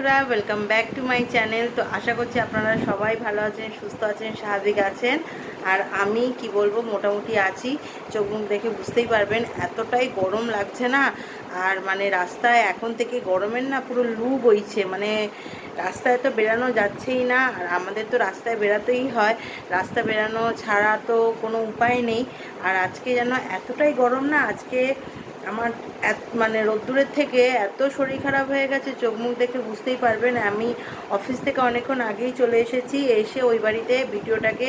বন্ধুরা, welcome back to my channel. তো আশা করছি আপনারা সবাই ভালো আছেন, সুস্থ আছেন, স্বাভাবিক আছেন। আর আমি কি বলবো, মোটামুটি আছি। চোখ মুখ দেখে বুঝতেই পারবেন, এতটাই গরম লাগছে না। আর মানে রাস্তায় এখন থেকে গরমের না পুরো লু বইছে, মানে রাস্তায় তো বেরানো যাচ্ছেই না। আর আমাদের তো রাস্তায় বেরাতেই হয়, রাস্তা বেরানো ছাড়া তো কোনো উপায় নেই। আর আজকে যেন এতটাই গরম না, আজকে আমার মানে রোদ্দুরের থেকে এত শরীর খারাপ হয়ে গেছে, চোখ মুখ দেখে বুঝতেই পারবেন। আমি অফিস থেকে অনেকক্ষণ আগেই চলে এসেছি, এসে ওই বাড়িতে ভিডিওটাকে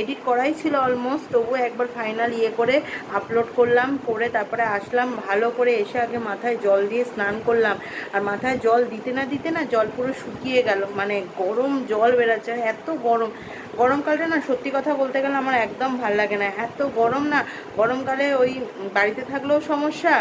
এডিট করাই ছিল অলমোস্ট, তবুও একবার ফাইনাল করে আপলোড করলাম, করে তারপরে আসলাম। ভালো করে এসে আগে মাথায় জল দিয়ে স্নান করলাম। আর মাথায় জল দিতে না জল পুরো শুকিয়ে গেল, মানে গরম জল বেরাচ্ছে, এত গরম। গরমকালটা না সত্যি কথা বলতে গেলে আমার একদম ভাল লাগে না, এত গরম না। গরমকালে ওই বাড়িতে থাকলেও সমস্যা,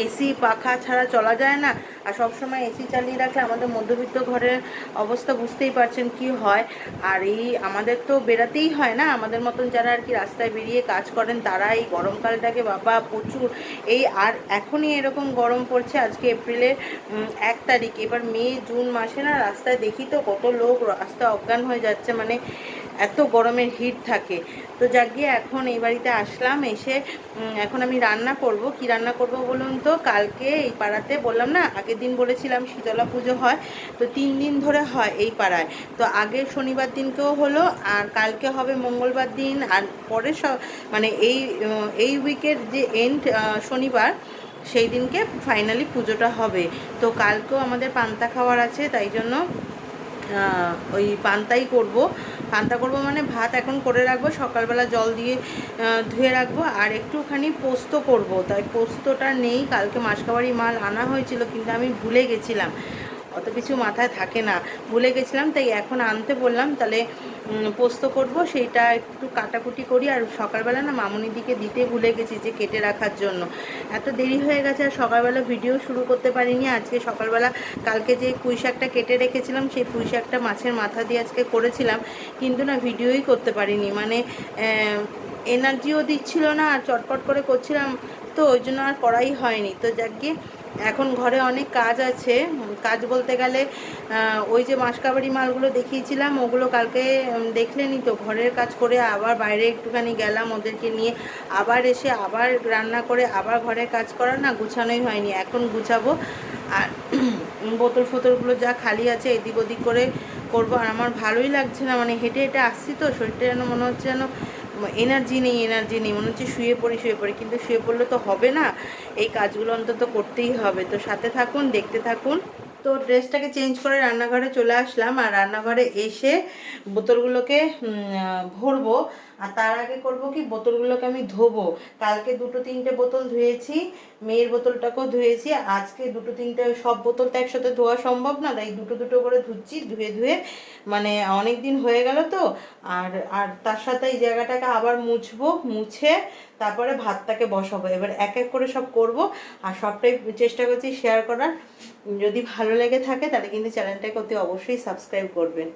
এসি পাখা ছাড়া চলা যায় না। আর সবসময় এসি চালিয়ে রাখলে আমাদের মধ্যবিত্ত ঘরের অবস্থা বুঝতেই পারছেন কি হয়। আর এই আমাদের তো বেরাতেই হয় না, আমাদের মতন যারা আর কি রাস্তায় বেরিয়ে কাজ করেন তারা এই গরমকালটাকে বাবা প্রচুর। এই আর এখনই এরকম গরম পড়ছে, আজকে এপ্রিলের 1 তারিখ। এবার মে জুন মাসে না রাস্তায় দেখি তো কত লোক রাস্তায় অজ্ঞান হয়ে যাচ্ছে, মানে এত গরমের হিট থাকে। তো যাক গিয়ে এখন এই বাড়িতে আসলাম, এসে এখন আমি রান্না করব। কি রান্না করব বলুন তো? কালকে এই পাড়াতে বললাম না, আগের দিন বলেছিলাম শীতলা পুজো হয়, তো 3 দিন ধরে হয় এই পাড়ায়। তো আগের শনিবার দিনকেও হলো, আর কালকে হবে মঙ্গলবার দিন, আর পরে মানে এই উইকের যে এন্ড শনিবার সেই দিনকে ফাইনালি পুজোটা হবে। তো কালকেও আমাদের পান্তা খাওয়ার আছে, তাই জন্য ওই পান্তা করব, মানে ভাত এখন করে রাখবো, সকালবেলা জল দিয়ে ধুয়ে রাখবো। আর একটুখানি পোস্ত করব, তাই পোস্তটা নেই। কালকে মাসকাবাড়ি মাল আনা হয়েছিল, কিন্তু আমি ভুলে গেছিলাম, অত কিছু মাথায় থাকে না, ভুলে গেছিলাম। তাই এখন আনতে বললাম, তাহলে পোস্ত করব, সেইটা একটু কাটাকুটি করি। আর সকালবেলা না মামুনিদিকে দিতে ভুলে গেছি, যে কেটে রাখার জন্য। এত দেরি হয়ে গেছে, আর সকালবেলা ভিডিও শুরু করতে পারিনি। আজকে সকালবেলা কালকে যে পুঁই শাকটা কেটে রেখেছিলাম, সেই পুঁই শাকটা মাছের মাথা দিয়ে আজকে করেছিলাম, কিন্তু না ভিডিওই করতে পারিনি, মানে এনার্জিও দিচ্ছিল না, আর চটপট করে করছিলাম, তো ওই জন্য আর করাই হয়নি। তো যাক গিয়ে এখন ঘরে অনেক কাজ আছে। কাজ বলতে গেলে ওই যে মাসকাবাড়ি মালগুলো দেখিয়েছিলাম, ওগুলো কালকে দেখলেনি তো, ঘরের কাজ করে আবার বাইরে একটুখানি গেলাম ওদেরকে নিয়ে, আবার এসে আবার রান্না করে আবার ঘরের কাজ করা, না গুছানোই হয়নি। এখন গুছাবো। আর বোতল ফোতলগুলো যা খালি আছে এদিক ওদিক করে করবো। আর আমার ভালোই লাগছে না, মানে হেঁটে হেঁটে আসছি তো, শরীরটা যেন মনে হচ্ছে যেন এনার্জি নেই, মনে হচ্ছে শুয়ে পড়ি, কিন্তু শুয়ে পড়লে তো হবে না, এই কাজগুলো অন্তত করতেই হবে। তো সাথে থাকুন, দেখতে থাকুন। তো ড্রেসটাকে চেঞ্জ করে রান্নাঘরে চলে আসলাম, আর রান্নাঘরে এসে বোতলগুলোকে ভরবো। আর তার আগে করব কি, বোতলগুলোকে আমি ধোবো। কালকে 2-3টে বোতল ধুয়েছি, মেয়ের বোতলটাকেও ধুয়েছি। আজকে 2-3টে, সব বোতল তো একসাথে ধোয়া সম্ভব না, তাই 2-2 করে ধুচ্ছি, ধুয়ে মানে অনেক দিন হয়ে গেল তো। আর আর তার সাথে এই জায়গাটাকে আবার মুছবো, মুছে তারপরে ভাতটাকে বসাবো। এবার এক এক করে সব করব, আর সবটাই চেষ্টা করছি শেয়ার করার। যদি ভালো লেগে থাকে তাহলে কিন্তু চ্যানেলটাকে অতি অবশ্যই সাবস্ক্রাইব করবেন।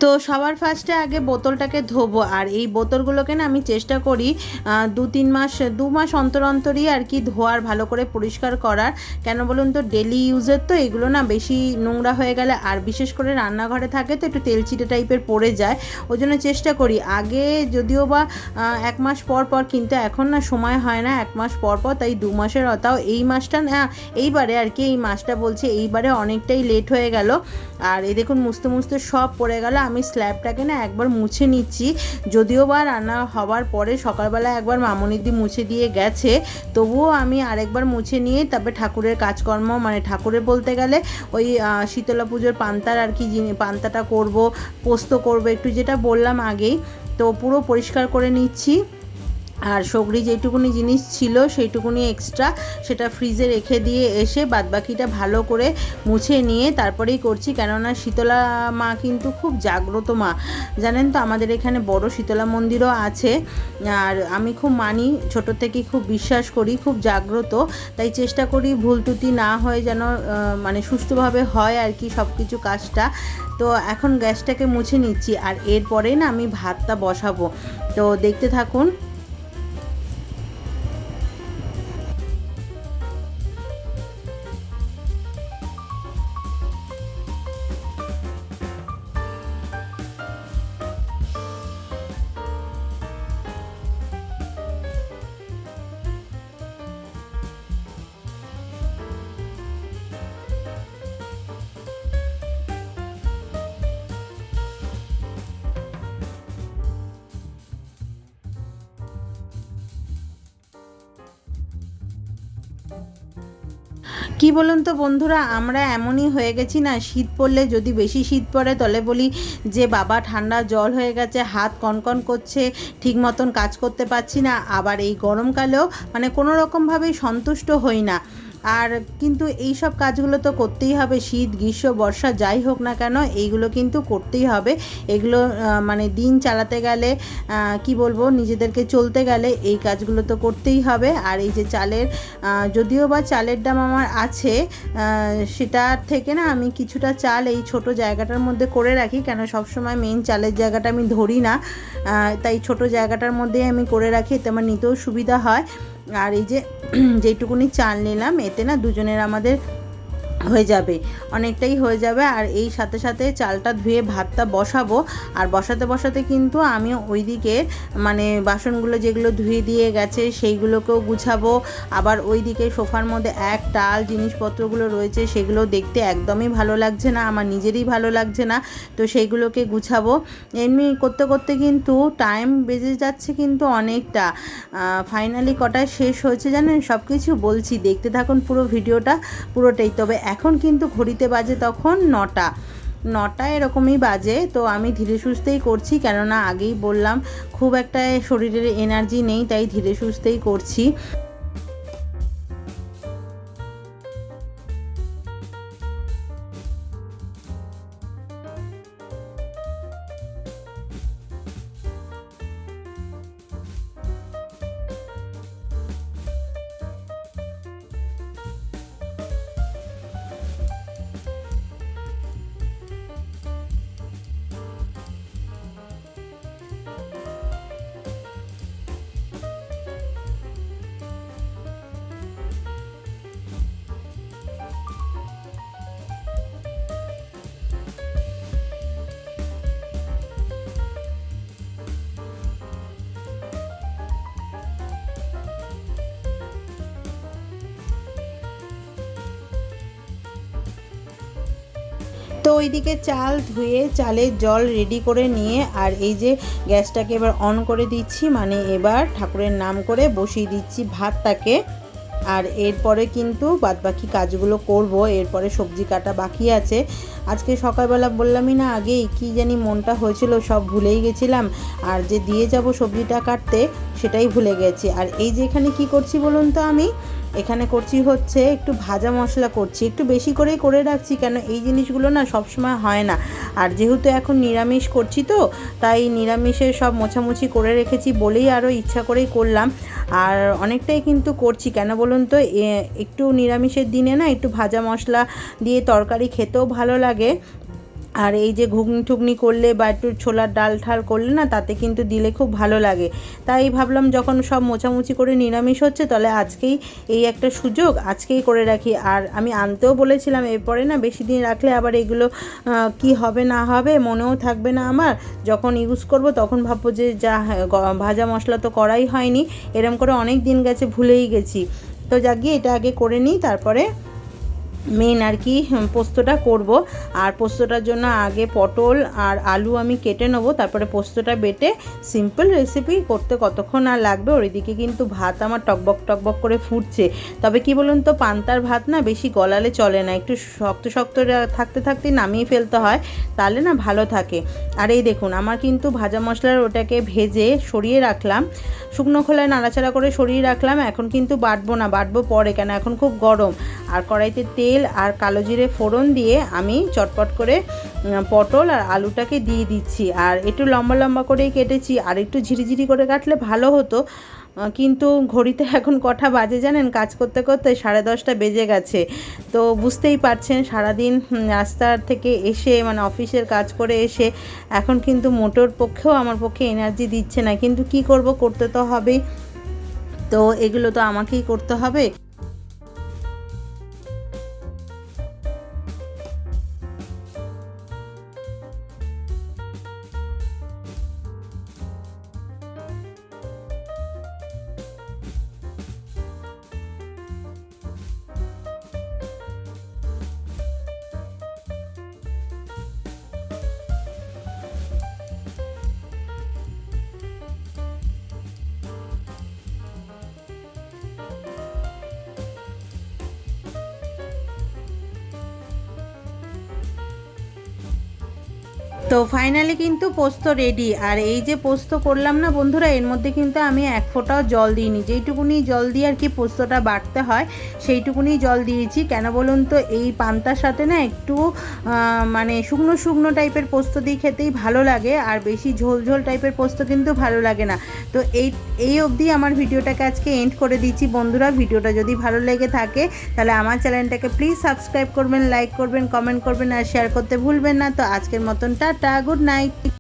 তো সবার ফার্স্টে আগে বোতলটাকে ধোবো। আর এই বোতলগুলোকে না আমি চেষ্টা করি 2 মাস অন্তরই আর কি ধোয়ার, ভালো করে পরিষ্কার করার। কেন বলুন তো, ডেলি ইউজের তো এগুলো না, বেশি নোংরা হয়ে গেলে, আর বিশেষ করে রান্নাঘরে থাকে তো একটু তেলচিটে টাইপের পড়ে যায়, ওই জন্য চেষ্টা করি আগে, যদিও বা 1 মাস পর, কিন্তু এখন না সময় হয় না 1 মাস পর, তাই 2 মাসের, তাও এই মাসটা না, এইবারে আর কি, এই মাসটা বলছি, এইবারে অনেকটাই লেট হয়ে গেল। আর এই দেখুন মুছতে সব পড়ে গেল। আমি স্ল্যাবটাকে না একবার মুছে নিচ্ছি, যদিও বা রান্না হওয়ার পরে সকালবেলা একবার মামনিদি মুছে দিয়ে গেছে, তবুও আমি আরেকবার মুছে নিয়ে তারপরে ঠাকুরের কাজকর্ম, মানে ঠাকুরের বলতে গেলে ওই শীতলা পুজোর পান্তার আর কি, পান্তাটা করব, পোস্ত করব একটু, যেটা বললাম আগেই, তো পুরো পরিষ্কার করে নিচ্ছি। আর সগড়ি যেটুকুনি জিনিস ছিল সেইটুকুনি এক্সট্রা, সেটা ফ্রিজে রেখে দিয়ে এসে বাদবাকিটা ভালো করে মুছে নিয়ে তারপরেই করছি। কেননা শীতলা মা কিন্তু খুব জাগ্রত মা, জানেন তো, আমাদের এখানে বড় শীতলা মন্দিরও আছে, আর আমি খুব মানি, ছোটো থেকেই খুব বিশ্বাস করি, খুব জাগ্রত। তাই চেষ্টা করি ভুল ত্রুটি না হয়, যেন মানে সুষ্ঠুভাবে হয় আর কি সব কিছু কাজটা। তো এখন গ্যাসটাকে মুছে নিচ্ছি, আর এরপরেই না আমি ভাতটা বসাবো, তো দেখতে থাকুন। কি বলুন তো বন্ধুরা, আমরা এমনই হয়ে গেছি না, শীত পড়লে যদি বেশি শীত পড়ে তাহলে বলি যে বাবা ঠান্ডা জল হয়ে গেছে, হাত কনকন করছে, ঠিক মতন কাজ করতে পারছি না। আবার এই গরমকালেও মানে কোনো রকমভাবেই সন্তুষ্ট হই না। আর কিন্তু এই সব কাজগুলো তো করতেই হবে, শীত গ্রীষ্ম বর্ষা যাই হোক না কেন এইগুলো কিন্তু করতেই হবে। এগুলো মানে দিন চালাতে গেলে কি বলবো, নিজেদেরকে চলতে গেলে এই কাজগুলো তো করতেই হবে। আর এই যে চালের, যদিও বা চালের দাম আমার আছে, সেটার থেকে না আমি কিছুটা চাল এই ছোট জায়গাটার মধ্যে করে রাখি, কেন সবসময় মেন চালের জায়গাটা আমি ধরি না, তাই ছোট জায়গাটার মধ্যেই আমি করে রাখি, এতে আমার নিতেও সুবিধা হয়। আর এই যে যেটুকুনি চাল নিলাম এতে না দুজনের আমাদের হয়ে যাবে, অনেকটাই হয়ে যাবে। আর এই সাথে সাথে চালটা ধুয়ে ভাতটা বসাবো। আর বসাতে বসাতে কিন্তু আমি ওইদিকে মানে বাসনগুলো যেগুলো ধুয়ে দিয়ে গেছে সেইগুলোকেও গুছাবো। আবার ওইদিকে সোফার মধ্যে এক টাল জিনিসপত্রগুলো রয়েছে, সেগুলো দেখতে একদমই ভালো লাগছে না, আমার নিজেরই ভালো লাগছে না, তো সেইগুলোকে গুছাবো। এমনি করতে করতে কিন্তু টাইম বেজে যাচ্ছে কিন্তু অনেকটা। ফাইনালি কটায় শেষ হয়েছে জানেন, সব কিছু বলছি, দেখতে থাকুন পুরো ভিডিওটা পুরোটাই। তবে এখন কিন্তু ঘড়িতে বাজে তখন 9টা এরকমই বাজে। তো আমি ধীরে সুস্থেই করছি, কেননা আগেই বললাম খুব একটা শরীরের এনার্জি নেই, তাই ধীরে সুস্থেই করছি। তো ওইদিকে চাল ধুয়ে চালের জল রেডি করে নিয়ে আর এই যে গ্যাসটাকে এবার অন করে দিচ্ছি, মানে এবার ঠাকুরের নাম করে বসিয়ে দিচ্ছি ভাতটাকে। আর এরপরে কিন্তু বাদবাকি কাজগুলো করব, এরপরে সবজি কাটা বাকি আছে। আজকে সকালবেলা বললামই না আগেই, কি জানি মনটা হয়েছিল সব ভুলেই গেছিলাম, আর যে দিয়ে যাব সবজিটা কাটতে সেটাই ভুলে গেছি। আর এই যে এখানে কি করছি বলুন তো, আমি এখানে করছি হচ্ছে একটু ভাজা মশলা করছি, একটু বেশি করেই করে রাখছি, কেন এই জিনিসগুলো না সবসময় হয় না। আর যেহেতু এখন নিরামিষ করছি তো, তাই নিরামিষের সব মোছামুছি করে রেখেছি বলেই আরও ইচ্ছা করেই করলাম। আর অনেকটাই কিন্তু করছি, কেন বলুন তো, একটু নিরামিষের দিনে না একটু ভাজা মশলা দিয়ে তরকারি খেতেও ভালো লাগে। আর এই যে ঘুগনি টুগনি করলে বা একটু ছোলার ডাল ঠাল করলে না, তাতে কিন্তু দিলে খুব ভালো লাগে। তাই ভাবলাম যখন সব মোছামুছি করে নিরামিষ হচ্ছে, তাহলে আজকেই এই একটা সুযোগ, আজকেই করে রাখি। আর আমি আনতেও বলেছিলাম, এরপরে না বেশি দিন রাখলে আবার এগুলো কি হবে না হবে মনেও থাকবে না আমার, যখন ইউজ করব তখন ভাববো যে যা ভাজা মশলা তো করাই হয়নি, এরম করে অনেক দিন গেছে ভুলেই গেছি। তো গিয়ে এটা আগে করে নিই, তারপরে মেন আর কি পোস্তটা করব। আর পোস্তটার জন্য আগে পটল আর আলু আমি কেটে নেব, তারপরে পোস্তটা বেটে সিম্পল রেসিপি করতে কতক্ষণ আর লাগবে। ওইদিকে কিন্তু ভাত আমার টকবক টকবক করে ফুটছে। তবে কি বলুন তো, পান্তার ভাত না বেশি গলালে চলে না, একটু শক্ত শক্ত থাকতে থাকতে নামিয়ে ফেলতে হয়, তাহলে না ভালো থাকে। আর এই দেখুন আমার কিন্তু ভাজা মশলার ওটাকে ভেজে সরিয়ে রাখলাম, শুকনো খোলায় নাড়াচাড়া করে সরিয়ে রাখলাম। এখন কিন্তু বাটবো না, বাটবো পরে, কেন এখন খুব গরম। আর কড়াইতে তেল আর কালো জিরে ফোড়ন দিয়ে আমি চটপট করে পটল আর আলুটাকে দিয়ে দিচ্ছি। আর একটু লম্বা লম্বা করেই কেটেছি, আর একটু ঝিরিঝিরি করে কাটলে ভালো হতো, কিন্তু ঘড়িতে এখন কটা বাজে জানেন, কাজ করতে করতে 10:30 বেজে গেছে। তো বুঝতেই পারছেন সারাদিন রাস্তার থেকে এসে মানে অফিসের কাজ করে এসে এখন কিন্তু মোটর পক্ষেও আমার পক্ষে এনার্জি দিচ্ছে না, কিন্তু কি করব, করতে তো হবেই, তো এগুলো তো আমাকেই করতে হবে। তো ফাইনালি কিন্তু পোস্ত রেডি। আর এই যে পোস্ত করলাম না বন্ধুরা, এর মধ্যে কিন্তু আমি এক ফোঁটাও জল দিইনি, যেইটুকুনি জল দিয়ে আর কি পোস্তটা বাটতে হয় সেইটুকুনি জল দিয়েছি। কেন বলুন তো, এই পান্তার সাথে না একটু মানে শুকনো শুকনো টাইপের পোস্ত দিয়ে খেতেই ভালো লাগে, আর বেশি ঝোল ঝোল টাইপের পোস্ত কিন্তু ভালো লাগে না। তো এই অবধি আমার ভিডিওটাকে আজকে এন্ড করে দিচ্ছি বন্ধুরা। ভিডিওটা যদি ভালো লেগে থাকে তাহলে আমার চ্যানেলটাকে প্লিজ সাবস্ক্রাইব করবেন, লাইক করবেন, কমেন্ট করবেন আর শেয়ার করতে ভুলবেন না। তো আজকের মতন টাটা, গুড নাইট।